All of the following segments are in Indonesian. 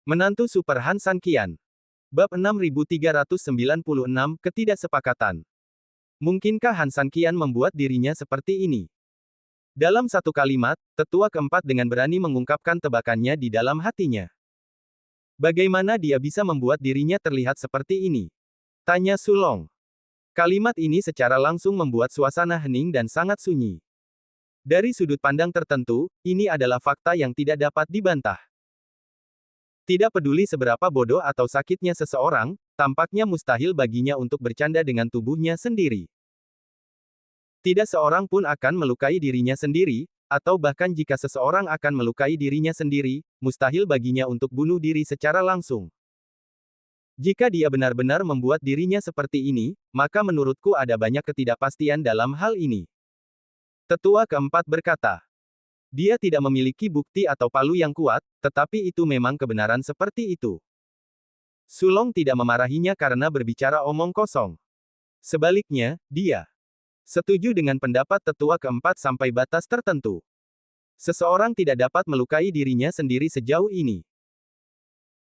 Menantu Super Han San Qian. Bab 6396 Ketidaksepakatan. Mungkinkah Han San Qian membuat dirinya seperti ini? Dalam satu kalimat, tetua keempat dengan berani mengungkapkan tebakannya di dalam hatinya. Bagaimana dia bisa membuat dirinya terlihat seperti ini? Tanya Sulong. Kalimat ini secara langsung membuat suasana hening dan sangat sunyi. Dari sudut pandang tertentu, ini adalah fakta yang tidak dapat dibantah. Tidak peduli seberapa bodoh atau sakitnya seseorang, tampaknya mustahil baginya untuk bercanda dengan tubuhnya sendiri. Tidak seorang pun akan melukai dirinya sendiri, atau bahkan jika seseorang akan melukai dirinya sendiri, mustahil baginya untuk bunuh diri secara langsung. Jika dia benar-benar membuat dirinya seperti ini, maka menurutku ada banyak ketidakpastian dalam hal ini. Tetua keempat berkata. Dia tidak memiliki bukti atau palu yang kuat, tetapi itu memang kebenaran seperti itu. Sulong tidak memarahinya karena berbicara omong kosong. Sebaliknya, dia setuju dengan pendapat tetua keempat sampai batas tertentu. Seseorang tidak dapat melukai dirinya sendiri sejauh ini.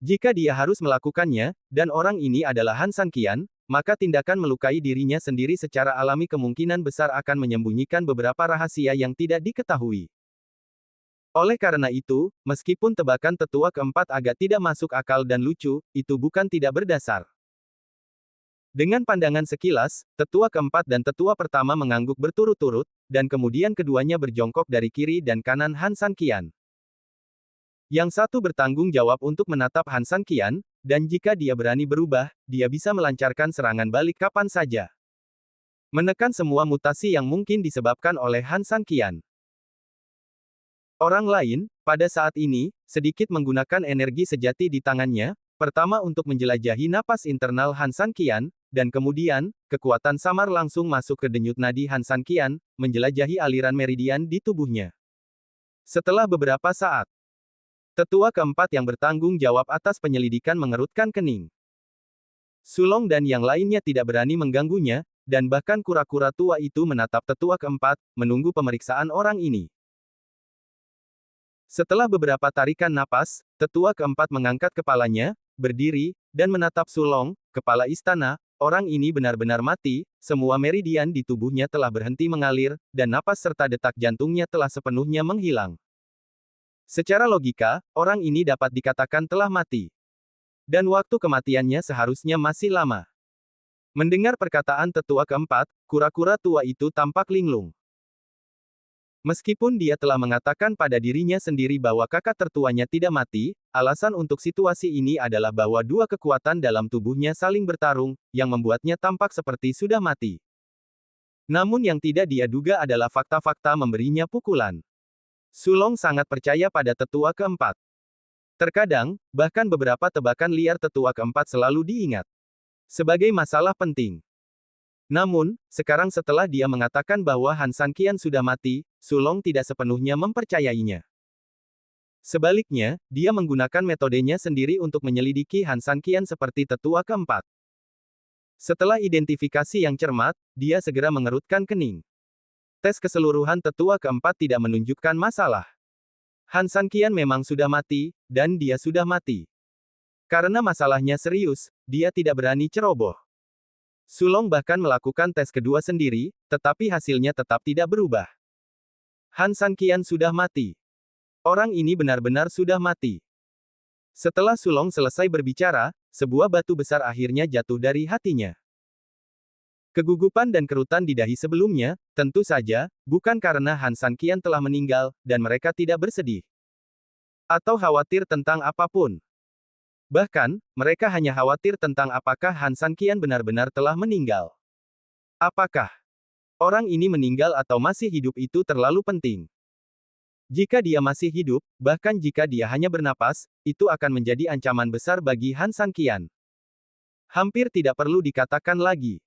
Jika dia harus melakukannya, dan orang ini adalah Han San Qian, maka tindakan melukai dirinya sendiri secara alami kemungkinan besar akan menyembunyikan beberapa rahasia yang tidak diketahui. Oleh karena itu, meskipun tebakan tetua keempat agak tidak masuk akal dan lucu, itu bukan tidak berdasar. Dengan pandangan sekilas, tetua keempat dan tetua pertama mengangguk berturut-turut, dan kemudian keduanya berjongkok dari kiri dan kanan Han San Qian. Yang satu bertanggung jawab untuk menatap Han San Qian, dan jika dia berani berubah, dia bisa melancarkan serangan balik kapan saja. Menekan semua mutasi yang mungkin disebabkan oleh Han San Qian. Orang lain, pada saat ini, sedikit menggunakan energi sejati di tangannya, pertama untuk menjelajahi napas internal Han San Qian, dan kemudian, kekuatan samar langsung masuk ke denyut nadi Han San Qian, menjelajahi aliran meridian di tubuhnya. Setelah beberapa saat, tetua keempat yang bertanggung jawab atas penyelidikan mengerutkan kening. Sulong dan yang lainnya tidak berani mengganggunya, dan bahkan kura-kura tua itu menatap tetua keempat, menunggu pemeriksaan orang ini. Setelah beberapa tarikan napas, tetua keempat mengangkat kepalanya, berdiri, dan menatap Sulong, kepala istana. Orang ini benar-benar mati, semua meridian di tubuhnya telah berhenti mengalir, dan napas serta detak jantungnya telah sepenuhnya menghilang. Secara logika, orang ini dapat dikatakan telah mati. Dan waktu kematiannya seharusnya masih lama. Mendengar perkataan tetua keempat, kura-kura tua itu tampak linglung. Meskipun dia telah mengatakan pada dirinya sendiri bahwa kakak tertuanya tidak mati, alasan untuk situasi ini adalah bahwa dua kekuatan dalam tubuhnya saling bertarung, yang membuatnya tampak seperti sudah mati. Namun yang tidak dia duga adalah fakta-fakta memberinya pukulan. Sulong sangat percaya pada tetua keempat. Terkadang, bahkan beberapa tebakan liar tetua keempat selalu diingat sebagai masalah penting. Namun, sekarang setelah dia mengatakan bahwa Han San Qian sudah mati, Sulong tidak sepenuhnya mempercayainya. Sebaliknya, dia menggunakan metodenya sendiri untuk menyelidiki Han San Qian seperti tetua keempat. Setelah identifikasi yang cermat, dia segera mengerutkan kening. Tes keseluruhan tetua keempat tidak menunjukkan masalah. Han San Qian memang sudah mati, dan dia sudah mati. Karena masalahnya serius, dia tidak berani ceroboh. Sulong bahkan melakukan tes kedua sendiri, tetapi hasilnya tetap tidak berubah. Han San Qian sudah mati. Orang ini benar-benar sudah mati. Setelah Sulong selesai berbicara, sebuah batu besar akhirnya jatuh dari hatinya. Kegugupan dan kerutan di dahi sebelumnya, tentu saja, bukan karena Han San Qian telah meninggal, dan mereka tidak bersedih. Atau khawatir tentang apapun. Bahkan, mereka hanya khawatir tentang apakah Han San Qian benar-benar telah meninggal. Apakah orang ini meninggal atau masih hidup itu terlalu penting. Jika dia masih hidup, bahkan jika dia hanya bernapas, itu akan menjadi ancaman besar bagi Han San Qian. Hampir tidak perlu dikatakan lagi.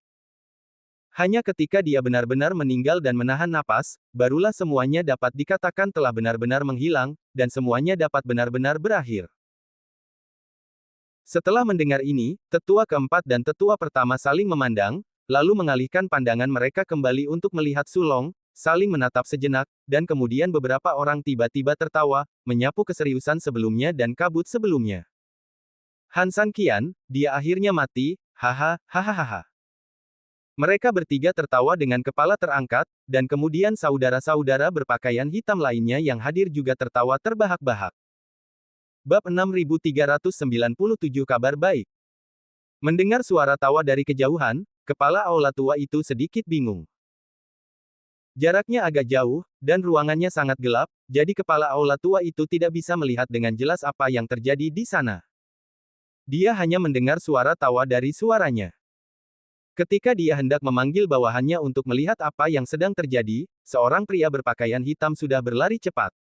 Hanya ketika dia benar-benar meninggal dan menahan napas, barulah semuanya dapat dikatakan telah benar-benar menghilang, dan semuanya dapat benar-benar berakhir. Setelah mendengar ini, tetua keempat dan tetua pertama saling memandang, lalu mengalihkan pandangan mereka kembali untuk melihat Sulong, saling menatap sejenak, dan kemudian beberapa orang tiba-tiba tertawa, menyapu keseriusan sebelumnya dan kabut sebelumnya. Han San Qian, dia akhirnya mati, haha, hahaha. Mereka bertiga tertawa dengan kepala terangkat, dan kemudian saudara-saudara berpakaian hitam lainnya yang hadir juga tertawa terbahak-bahak. Bab 6397 Kabar Baik. Mendengar suara tawa dari kejauhan, kepala aula tua itu sedikit bingung. Jaraknya agak jauh, dan ruangannya sangat gelap, jadi kepala aula tua itu tidak bisa melihat dengan jelas apa yang terjadi di sana. Dia hanya mendengar suara tawa dari suaranya. Ketika dia hendak memanggil bawahannya untuk melihat apa yang sedang terjadi, seorang pria berpakaian hitam sudah berlari cepat.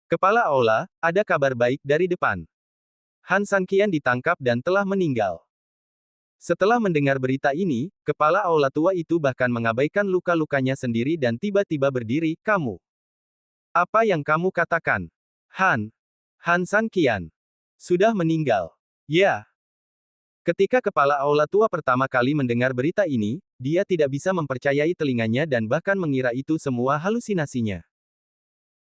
Kepala aula, ada kabar baik dari depan. Han San Qian ditangkap dan telah meninggal. Setelah mendengar berita ini, kepala aula tua itu bahkan mengabaikan luka-lukanya sendiri dan tiba-tiba berdiri, "Kamu. Apa yang kamu katakan? Han San Qian. Sudah meninggal." Ya. Ketika kepala aula tua pertama kali mendengar berita ini, dia tidak bisa mempercayai telinganya dan bahkan mengira itu semua halusinasinya.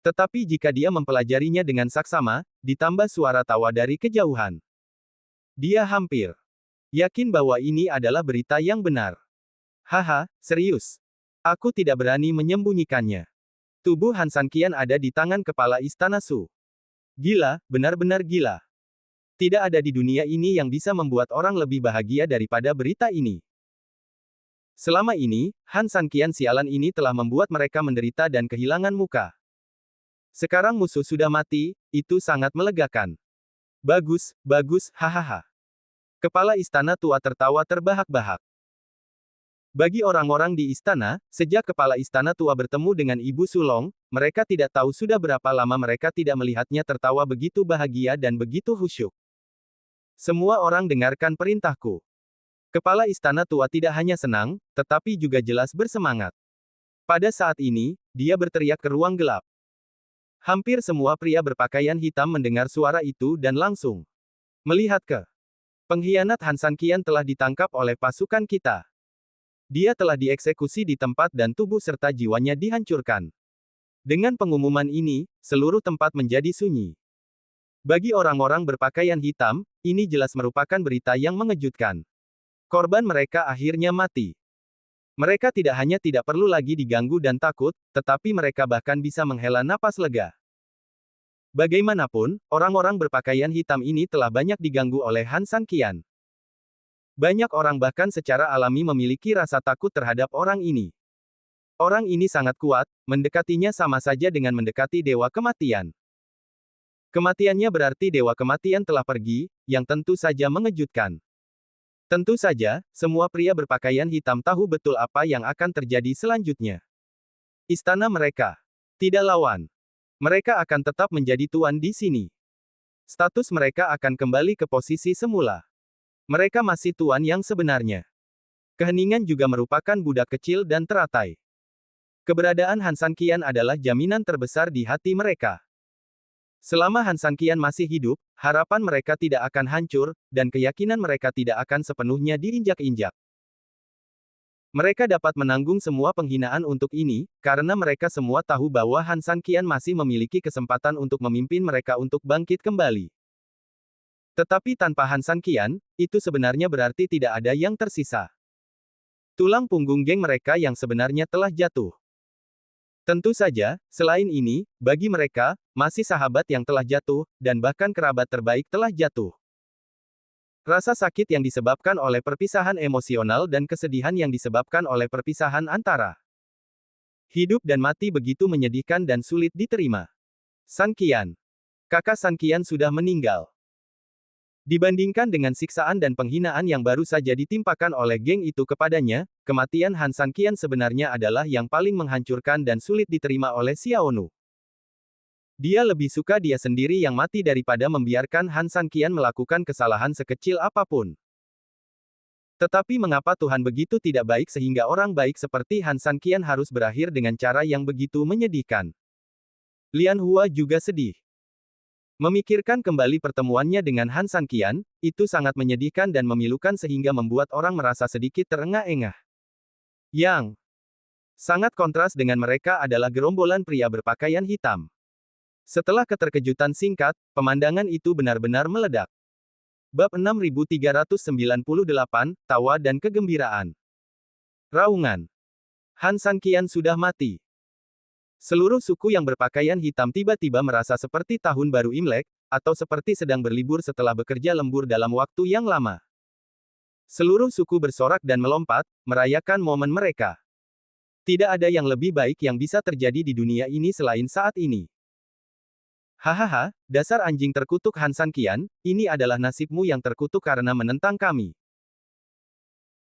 Tetapi jika dia mempelajarinya dengan saksama, ditambah suara tawa dari kejauhan, dia hampir yakin bahwa ini adalah berita yang benar. Haha, serius. Aku tidak berani menyembunyikannya. Tubuh Han San Qian ada di tangan kepala Istana Su. Gila, benar-benar gila. Tidak ada di dunia ini yang bisa membuat orang lebih bahagia daripada berita ini. Selama ini, Han San Qian sialan ini telah membuat mereka menderita dan kehilangan muka. Sekarang musuh sudah mati, itu sangat melegakan. Bagus, bagus, hahaha. Kepala istana tua tertawa terbahak-bahak. Bagi orang-orang di istana, sejak kepala istana tua bertemu dengan Ibu Sulong, mereka tidak tahu sudah berapa lama mereka tidak melihatnya tertawa begitu bahagia dan begitu khusyuk. Semua orang dengarkan perintahku. Kepala istana tua tidak hanya senang, tetapi juga jelas bersemangat. Pada saat ini, dia berteriak ke ruang gelap. Hampir semua pria berpakaian hitam mendengar suara itu dan langsung melihat ke pengkhianat Han San Qian telah ditangkap oleh pasukan kita. Dia telah dieksekusi di tempat dan tubuh serta jiwanya dihancurkan. Dengan pengumuman ini, seluruh tempat menjadi sunyi. Bagi orang-orang berpakaian hitam, ini jelas merupakan berita yang mengejutkan. Korban mereka akhirnya mati. Mereka tidak hanya tidak perlu lagi diganggu dan takut, tetapi mereka bahkan bisa menghela napas lega. Bagaimanapun, orang-orang berpakaian hitam ini telah banyak diganggu oleh Han San Qian. Banyak orang bahkan secara alami memiliki rasa takut terhadap orang ini. Orang ini sangat kuat, mendekatinya sama saja dengan mendekati dewa kematian. Kematiannya berarti dewa kematian telah pergi, yang tentu saja mengejutkan. Tentu saja, semua pria berpakaian hitam tahu betul apa yang akan terjadi selanjutnya. Istana mereka tidak lawan. Mereka akan tetap menjadi tuan di sini. Status mereka akan kembali ke posisi semula. Mereka masih tuan yang sebenarnya. Keheningan juga merupakan budak kecil dan teratai. Keberadaan Han San Qian adalah jaminan terbesar di hati mereka. Selama Han San Qian masih hidup, harapan mereka tidak akan hancur, dan keyakinan mereka tidak akan sepenuhnya diinjak-injak. Mereka dapat menanggung semua penghinaan untuk ini, karena mereka semua tahu bahwa Han San Qian masih memiliki kesempatan untuk memimpin mereka untuk bangkit kembali. Tetapi tanpa Han San Qian, itu sebenarnya berarti tidak ada yang tersisa. Tulang punggung geng mereka yang sebenarnya telah jatuh. Tentu saja, selain ini, bagi mereka, masih sahabat yang telah jatuh, dan bahkan kerabat terbaik telah jatuh. Rasa sakit yang disebabkan oleh perpisahan emosional dan kesedihan yang disebabkan oleh perpisahan antara hidup dan mati begitu menyedihkan dan sulit diterima. San Qian. Kakak San Qian sudah meninggal. Dibandingkan dengan siksaan dan penghinaan yang baru saja ditimpakan oleh geng itu kepadanya, kematian Han San Qian sebenarnya adalah yang paling menghancurkan dan sulit diterima oleh Xiaonu. Dia lebih suka dia sendiri yang mati daripada membiarkan Han San Qian melakukan kesalahan sekecil apapun. Tetapi mengapa Tuhan begitu tidak baik sehingga orang baik seperti Han San Qian harus berakhir dengan cara yang begitu menyedihkan? Lian Hua juga sedih. Memikirkan kembali pertemuannya dengan Han San Qian, itu sangat menyedihkan dan memilukan sehingga membuat orang merasa sedikit terengah-engah. Yang sangat kontras dengan mereka adalah gerombolan pria berpakaian hitam. Setelah keterkejutan singkat, pemandangan itu benar-benar meledak. Bab 6398, Tawa dan Kegembiraan. Raungan. Han Sanqian sudah mati. Seluruh suku yang berpakaian hitam tiba-tiba merasa seperti tahun baru Imlek, atau seperti sedang berlibur setelah bekerja lembur dalam waktu yang lama. Seluruh suku bersorak dan melompat, merayakan momen mereka. Tidak ada yang lebih baik yang bisa terjadi di dunia ini selain saat ini. Hahaha, dasar anjing terkutuk Han Sanqian, ini adalah nasibmu yang terkutuk karena menentang kami.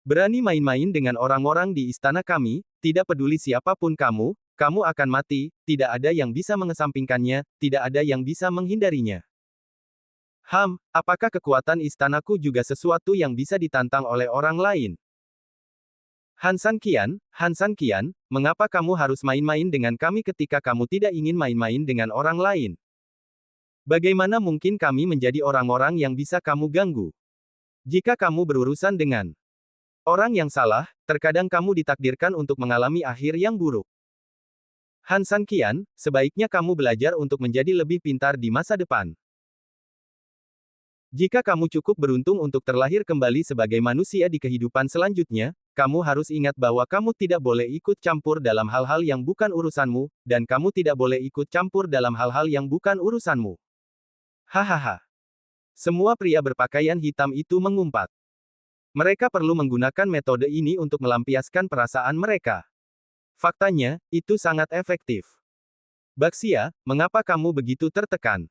Berani main-main dengan orang-orang di istana kami, tidak peduli siapapun kamu, kamu akan mati, tidak ada yang bisa mengesampingkannya, tidak ada yang bisa menghindarinya. Apakah kekuatan istanaku juga sesuatu yang bisa ditantang oleh orang lain? Han Sanqian, mengapa kamu harus main-main dengan kami ketika kamu tidak ingin main-main dengan orang lain? Bagaimana mungkin kami menjadi orang-orang yang bisa kamu ganggu? Jika kamu berurusan dengan orang yang salah, terkadang kamu ditakdirkan untuk mengalami akhir yang buruk. Han Sanqian, sebaiknya kamu belajar untuk menjadi lebih pintar di masa depan. Jika kamu cukup beruntung untuk terlahir kembali sebagai manusia di kehidupan selanjutnya, kamu harus ingat bahwa kamu tidak boleh ikut campur dalam hal-hal yang bukan urusanmu, dan kamu tidak boleh ikut campur dalam hal-hal yang bukan urusanmu. Hahaha. Semua pria berpakaian hitam itu mengumpat. Mereka perlu menggunakan metode ini untuk melampiaskan perasaan mereka. Faktanya, itu sangat efektif. Baxia, mengapa kamu begitu tertekan?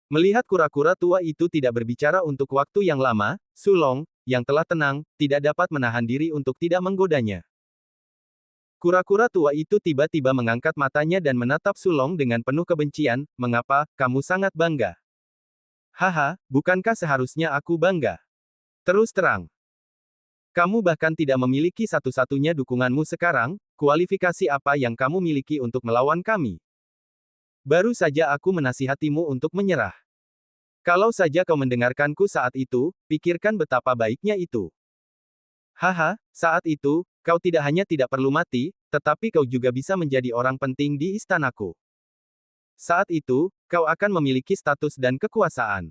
Melihat kura-kura tua itu tidak berbicara untuk waktu yang lama, Sulong, yang telah tenang, tidak dapat menahan diri untuk tidak menggodanya. Kura-kura tua itu tiba-tiba mengangkat matanya dan menatap Sulong dengan penuh kebencian. Mengapa, kamu sangat bangga? Haha, bukankah seharusnya aku bangga? Terus terang. Kamu bahkan tidak memiliki satu-satunya dukunganmu sekarang, kualifikasi apa yang kamu miliki untuk melawan kami? Baru saja aku menasihatimu untuk menyerah. Kalau saja kau mendengarkanku saat itu, pikirkan betapa baiknya itu. Haha, saat itu, kau tidak hanya tidak perlu mati, tetapi kau juga bisa menjadi orang penting di istanaku. Saat itu, kau akan memiliki status dan kekuasaan.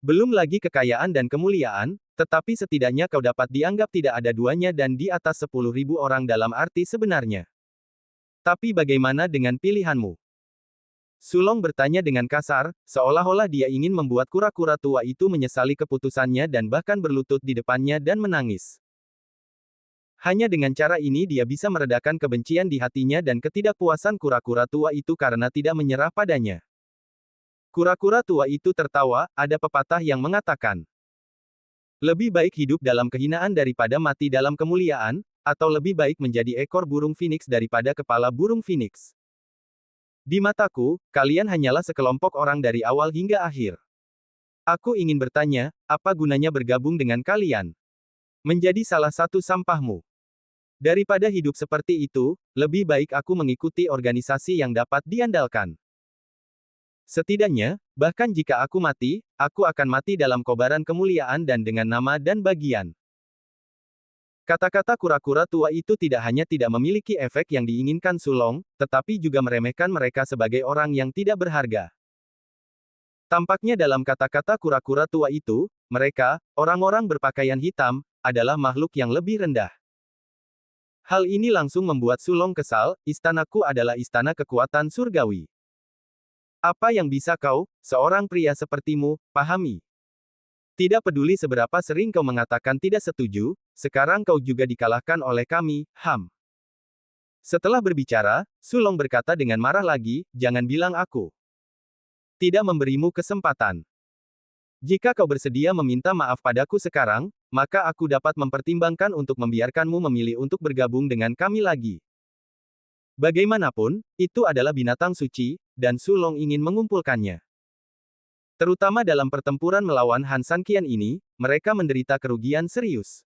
Belum lagi kekayaan dan kemuliaan, tetapi setidaknya kau dapat dianggap tidak ada duanya dan di atas 10.000 orang dalam arti sebenarnya. Tapi bagaimana dengan pilihanmu? Sulong bertanya dengan kasar, seolah-olah dia ingin membuat kura-kura tua itu menyesali keputusannya dan bahkan berlutut di depannya dan menangis. Hanya dengan cara ini dia bisa meredakan kebencian di hatinya dan ketidakpuasan kura-kura tua itu karena tidak menyerah padanya. Kura-kura tua itu tertawa, ada pepatah yang mengatakan, lebih baik hidup dalam kehinaan daripada mati dalam kemuliaan, atau lebih baik menjadi ekor burung phoenix daripada kepala burung phoenix. Di mataku, kalian hanyalah sekelompok orang dari awal hingga akhir. Aku ingin bertanya, apa gunanya bergabung dengan kalian? Menjadi salah satu sampahmu. Daripada hidup seperti itu, lebih baik aku mengikuti organisasi yang dapat diandalkan. Setidaknya, bahkan jika aku mati, aku akan mati dalam kobaran kemuliaan dan dengan nama dan bagian. Kata-kata kura-kura tua itu tidak hanya tidak memiliki efek yang diinginkan Sulong, tetapi juga meremehkan mereka sebagai orang yang tidak berharga. Tampaknya dalam kata-kata kura-kura tua itu, mereka, orang-orang berpakaian hitam, adalah makhluk yang lebih rendah. Hal ini langsung membuat Sulong kesal, istanaku adalah istana kekuatan surgawi. Apa yang bisa kau, seorang pria sepertimu, pahami? Tidak peduli seberapa sering kau mengatakan tidak setuju, sekarang kau juga dikalahkan oleh kami, Setelah berbicara, Sulong berkata dengan marah lagi, jangan bilang aku tidak memberimu kesempatan. Jika kau bersedia meminta maaf padaku sekarang, maka aku dapat mempertimbangkan untuk membiarkanmu memilih untuk bergabung dengan kami lagi. Bagaimanapun, itu adalah binatang suci, dan Sulong ingin mengumpulkannya. Terutama dalam pertempuran melawan Han Sanqian ini, mereka menderita kerugian serius.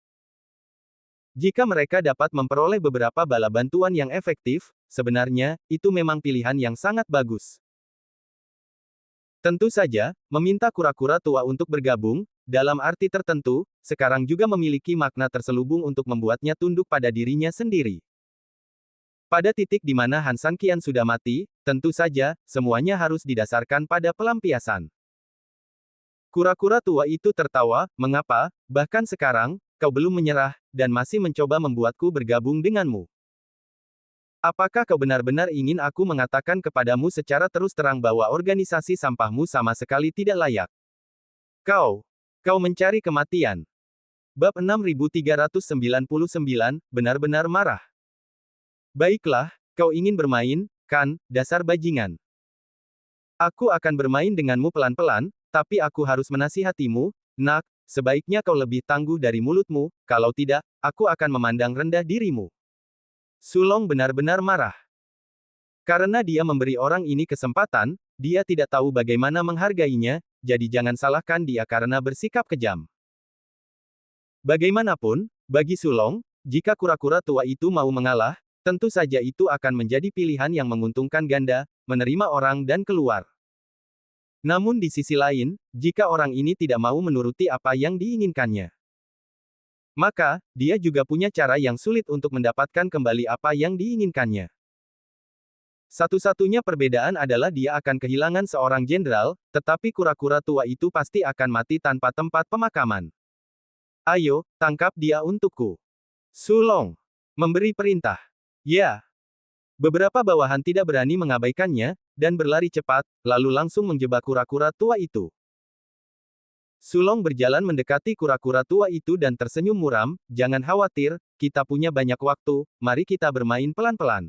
Jika mereka dapat memperoleh beberapa bala bantuan yang efektif, sebenarnya, itu memang pilihan yang sangat bagus. Tentu saja, meminta kura-kura tua untuk bergabung, dalam arti tertentu, sekarang juga memiliki makna terselubung untuk membuatnya tunduk pada dirinya sendiri. Pada titik di mana Han Sanqian sudah mati, tentu saja, semuanya harus didasarkan pada pelampiasan. Kura-kura tua itu tertawa, mengapa, bahkan sekarang, kau belum menyerah, dan masih mencoba membuatku bergabung denganmu. Apakah kau benar-benar ingin aku mengatakan kepadamu secara terus terang bahwa organisasi sampahmu sama sekali tidak layak? Kau mencari kematian. Bab 6399, benar-benar marah. Baiklah, kau ingin bermain, kan, dasar bajingan. Aku akan bermain denganmu pelan-pelan, tapi aku harus menasihatimu, nak, sebaiknya kau lebih tangguh dari mulutmu, kalau tidak, aku akan memandang rendah dirimu. Sulong benar-benar marah. Karena dia memberi orang ini kesempatan, dia tidak tahu bagaimana menghargainya, jadi jangan salahkan dia karena bersikap kejam. Bagaimanapun, bagi Sulong, jika kura-kura tua itu mau mengalah, tentu saja itu akan menjadi pilihan yang menguntungkan ganda, menerima orang dan keluar. Namun di sisi lain, jika orang ini tidak mau menuruti apa yang diinginkannya, maka, dia juga punya cara yang sulit untuk mendapatkan kembali apa yang diinginkannya. Satu-satunya perbedaan adalah dia akan kehilangan seorang jenderal, tetapi kura-kura tua itu pasti akan mati tanpa tempat pemakaman. Ayo, tangkap dia untukku. Sulong memberi perintah. Ya. Beberapa bawahan tidak berani mengabaikannya, dan berlari cepat, lalu langsung menjebak kura-kura tua itu. Sulong berjalan mendekati kura-kura tua itu dan tersenyum muram, jangan khawatir, kita punya banyak waktu, mari kita bermain pelan-pelan.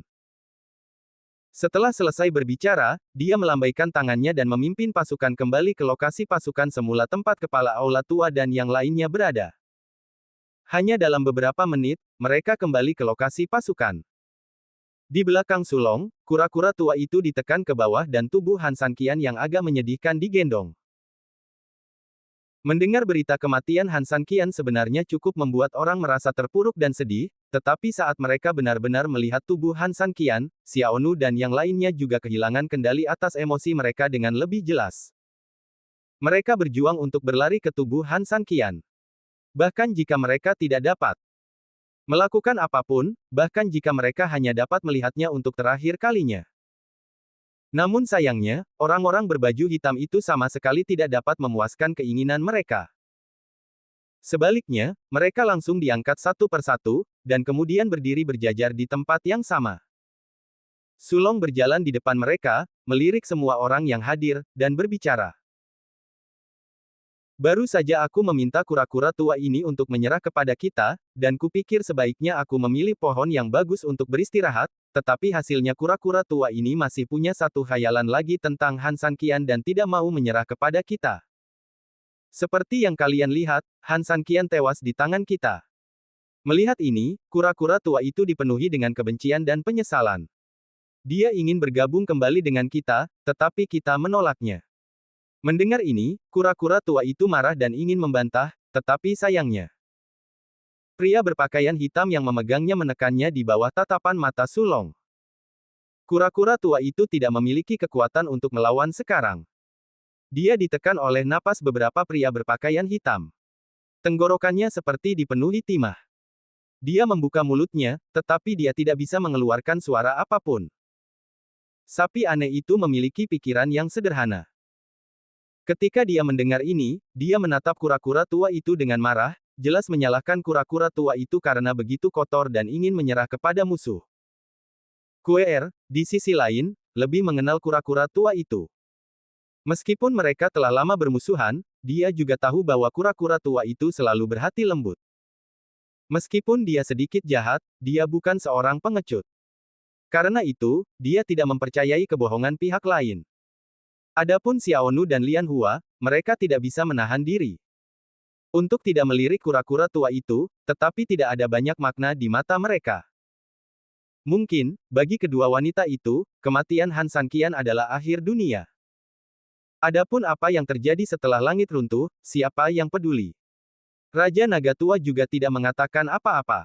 Setelah selesai berbicara, dia melambaikan tangannya dan memimpin pasukan kembali ke lokasi pasukan semula tempat kepala aula tua dan yang lainnya berada. Hanya dalam beberapa menit, mereka kembali ke lokasi pasukan. Di belakang Sulong, kura-kura tua itu ditekan ke bawah dan tubuh Han San Qian yang agak menyedihkan digendong. Mendengar berita kematian Han San Qian sebenarnya cukup membuat orang merasa terpuruk dan sedih, tetapi saat mereka benar-benar melihat tubuh Han San Qian, Xiaonu dan yang lainnya juga kehilangan kendali atas emosi mereka dengan lebih jelas. Mereka berjuang untuk berlari ke tubuh Han San Qian. Bahkan jika mereka tidak dapat melakukan apapun, bahkan jika mereka hanya dapat melihatnya untuk terakhir kalinya. Namun sayangnya, orang-orang berbaju hitam itu sama sekali tidak dapat memuaskan keinginan mereka. Sebaliknya, mereka langsung diangkat satu persatu, dan kemudian berdiri berjajar di tempat yang sama. Sulong berjalan di depan mereka, melirik semua orang yang hadir, dan berbicara. Baru saja aku meminta kura-kura tua ini untuk menyerah kepada kita, dan kupikir sebaiknya aku memilih pohon yang bagus untuk beristirahat, tetapi hasilnya kura-kura tua ini masih punya satu khayalan lagi tentang Han San Qian dan tidak mau menyerah kepada kita. Seperti yang kalian lihat, Han San Qian tewas di tangan kita. Melihat ini, kura-kura tua itu dipenuhi dengan kebencian dan penyesalan. Dia ingin bergabung kembali dengan kita, tetapi kita menolaknya. Mendengar ini, kura-kura tua itu marah dan ingin membantah, tetapi sayangnya. Pria berpakaian hitam yang memegangnya menekannya di bawah tatapan mata Sulong. Kura-kura tua itu tidak memiliki kekuatan untuk melawan sekarang. Dia ditekan oleh napas beberapa pria berpakaian hitam. Tenggorokannya seperti dipenuhi timah. Dia membuka mulutnya, tetapi dia tidak bisa mengeluarkan suara apapun. Sapi aneh itu memiliki pikiran yang sederhana. Ketika dia mendengar ini, dia menatap kura-kura tua itu dengan marah, jelas menyalahkan kura-kura tua itu karena begitu kotor dan ingin menyerah kepada musuh. Kuer, di sisi lain, lebih mengenal kura-kura tua itu. Meskipun mereka telah lama bermusuhan, dia juga tahu bahwa kura-kura tua itu selalu berhati lembut. Meskipun dia sedikit jahat, dia bukan seorang pengecut. Karena itu, dia tidak mempercayai kebohongan pihak lain. Adapun Xiaonu dan Lian Hua, mereka tidak bisa menahan diri untuk tidak melirik kura-kura tua itu, tetapi tidak ada banyak makna di mata mereka. Mungkin, bagi kedua wanita itu, kematian Han San Qian adalah akhir dunia. Adapun apa yang terjadi setelah langit runtuh, siapa yang peduli? Raja Naga Tua juga tidak mengatakan apa-apa.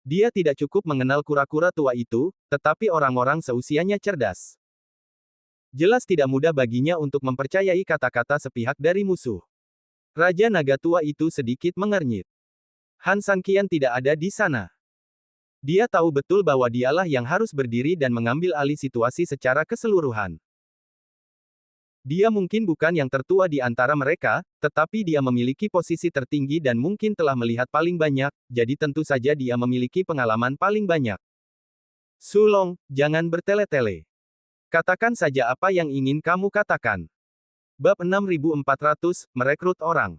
Dia tidak cukup mengenal kura-kura tua itu, tetapi orang-orang seusianya cerdas. Jelas tidak mudah baginya untuk mempercayai kata-kata sepihak dari musuh. Raja Naga Tua itu sedikit mengernyit. Han San Qian tidak ada di sana. Dia tahu betul bahwa dialah yang harus berdiri dan mengambil alih situasi secara keseluruhan. Dia mungkin bukan yang tertua di antara mereka, tetapi dia memiliki posisi tertinggi dan mungkin telah melihat paling banyak, jadi tentu saja dia memiliki pengalaman paling banyak. Sulong, jangan bertele-tele. Katakan saja apa yang ingin kamu katakan. Bab 6400, merekrut orang.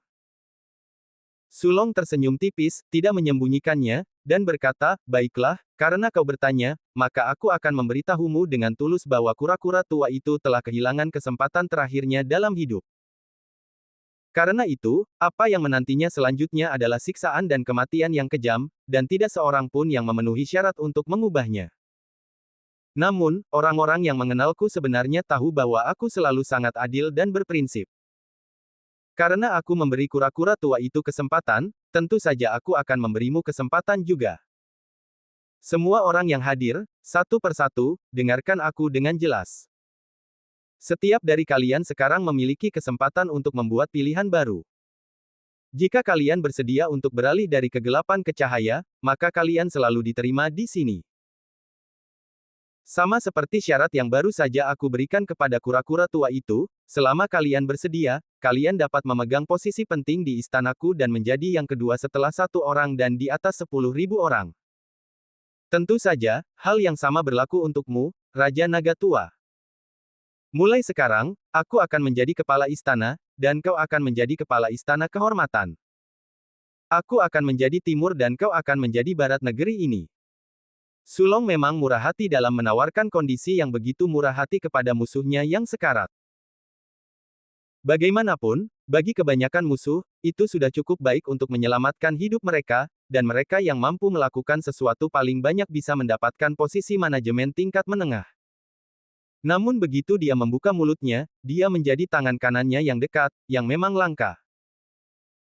Sulong tersenyum tipis, tidak menyembunyikannya, dan berkata, baiklah, karena kau bertanya, maka aku akan memberitahumu dengan tulus bahwa kura-kura tua itu telah kehilangan kesempatan terakhirnya dalam hidup. Karena itu, apa yang menantinya selanjutnya adalah siksaan dan kematian yang kejam, dan tidak seorang pun yang memenuhi syarat untuk mengubahnya. Namun, orang-orang yang mengenalku sebenarnya tahu bahwa aku selalu sangat adil dan berprinsip. Karena aku memberi kura-kura tua itu kesempatan, tentu saja aku akan memberimu kesempatan juga. Semua orang yang hadir, satu persatu, dengarkan aku dengan jelas. Setiap dari kalian sekarang memiliki kesempatan untuk membuat pilihan baru. Jika kalian bersedia untuk beralih dari kegelapan ke cahaya, maka kalian selalu diterima di sini. Sama seperti syarat yang baru saja aku berikan kepada kura-kura tua itu, selama kalian bersedia, kalian dapat memegang posisi penting di istanaku dan menjadi yang kedua setelah satu orang dan di atas 10.000 orang. Tentu saja, hal yang sama berlaku untukmu, Raja Naga Tua. Mulai sekarang, aku akan menjadi kepala istana, dan kau akan menjadi kepala istana kehormatan. Aku akan menjadi timur dan kau akan menjadi barat negeri ini. Sulong memang murah hati dalam menawarkan kondisi yang begitu murah hati kepada musuhnya yang sekarat. Bagaimanapun, bagi kebanyakan musuh, itu sudah cukup baik untuk menyelamatkan hidup mereka, dan mereka yang mampu melakukan sesuatu paling banyak bisa mendapatkan posisi manajemen tingkat menengah. Namun begitu dia membuka mulutnya, dia menjadi tangan kanannya yang dekat, yang memang langka.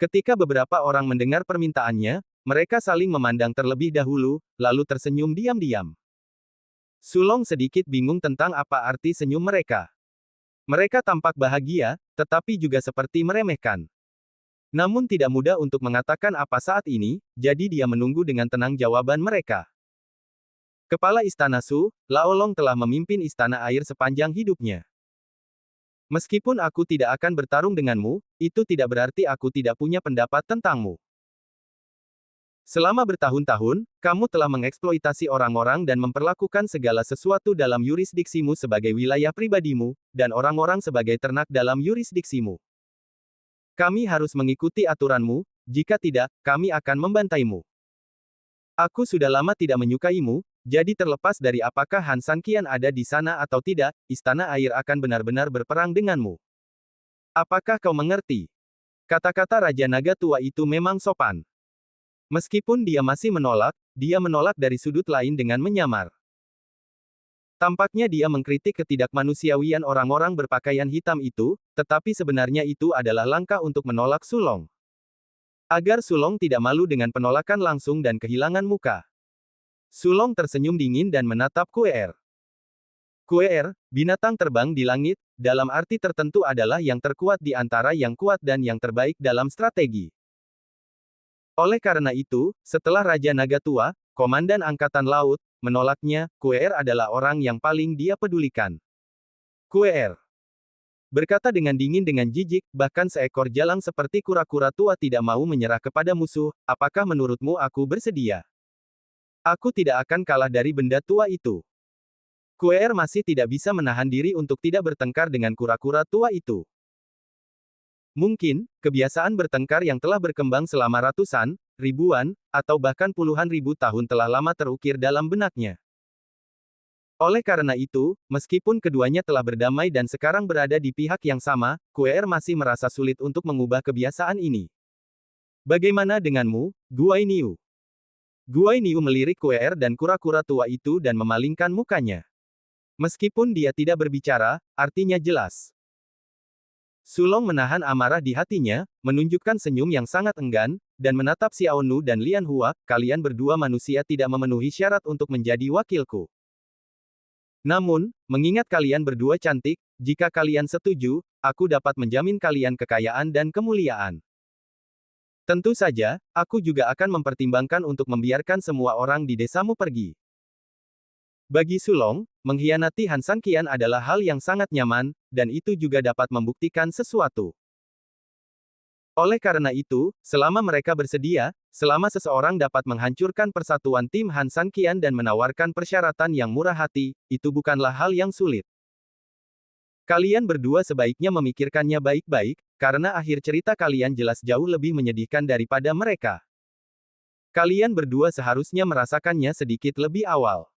Ketika beberapa orang mendengar permintaannya, mereka saling memandang terlebih dahulu, lalu tersenyum diam-diam. Sulong sedikit bingung tentang apa arti senyum mereka. Mereka tampak bahagia, tetapi juga seperti meremehkan. Namun tidak mudah untuk mengatakan apa saat ini, jadi dia menunggu dengan tenang jawaban mereka. Kepala Istana Su, Laolong telah memimpin Istana Air sepanjang hidupnya. Meskipun aku tidak akan bertarung denganmu, itu tidak berarti aku tidak punya pendapat tentangmu. Selama bertahun-tahun, kamu telah mengeksploitasi orang-orang dan memperlakukan segala sesuatu dalam yurisdiksimu sebagai wilayah pribadimu, dan orang-orang sebagai ternak dalam yurisdiksimu. Kami harus mengikuti aturanmu, jika tidak, kami akan membantaimu. Aku sudah lama tidak menyukaimu, jadi terlepas dari apakah Han San Qian ada di sana atau tidak, Istana Air akan benar-benar berperang denganmu. Apakah kau mengerti? Kata-kata Raja Naga Tua itu memang sopan. Meskipun dia masih menolak, dia menolak dari sudut lain dengan menyamar. Tampaknya dia mengkritik ketidakmanusiawian orang-orang berpakaian hitam itu, tetapi sebenarnya itu adalah langkah untuk menolak Sulong. Agar Sulong tidak malu dengan penolakan langsung dan kehilangan muka. Sulong tersenyum dingin dan menatap Kuer. Kuer, binatang terbang di langit, dalam arti tertentu adalah yang terkuat di antara yang kuat dan yang terbaik dalam strategi. Oleh karena itu, setelah Raja Naga Tua, Komandan Angkatan Laut, menolaknya, Kuer adalah orang yang paling dia pedulikan. Kuer berkata dengan dingin dengan jijik, bahkan seekor jalang seperti kura-kura tua tidak mau menyerah kepada musuh, apakah menurutmu aku bersedia? Aku tidak akan kalah dari benda tua itu. Kuer masih tidak bisa menahan diri untuk tidak bertengkar dengan kura-kura tua itu. Mungkin, kebiasaan bertengkar yang telah berkembang selama ratusan, ribuan, atau bahkan puluhan ribu tahun telah lama terukir dalam benaknya. Oleh karena itu, meskipun keduanya telah berdamai dan sekarang berada di pihak yang sama, Kuer masih merasa sulit untuk mengubah kebiasaan ini. Bagaimana denganmu, Guainiu? Guainiu melirik Kuer dan kura-kura tua itu dan memalingkan mukanya. Meskipun dia tidak berbicara, artinya jelas. Sulong menahan amarah di hatinya, menunjukkan senyum yang sangat enggan, dan menatap Xiao Nu dan Lian Hua, kalian berdua manusia tidak memenuhi syarat untuk menjadi wakilku. Namun, mengingat kalian berdua cantik, jika kalian setuju, aku dapat menjamin kalian kekayaan dan kemuliaan. Tentu saja, aku juga akan mempertimbangkan untuk membiarkan semua orang di desamu pergi. Bagi Sulong, mengkhianati Han San Qian adalah hal yang sangat nyaman, dan itu juga dapat membuktikan sesuatu. Oleh karena itu, selama mereka bersedia, selama seseorang dapat menghancurkan persatuan tim Han San Qian dan menawarkan persyaratan yang murah hati, itu bukanlah hal yang sulit. Kalian berdua sebaiknya memikirkannya baik-baik, karena akhir cerita kalian jelas jauh lebih menyedihkan daripada mereka. Kalian berdua seharusnya merasakannya sedikit lebih awal.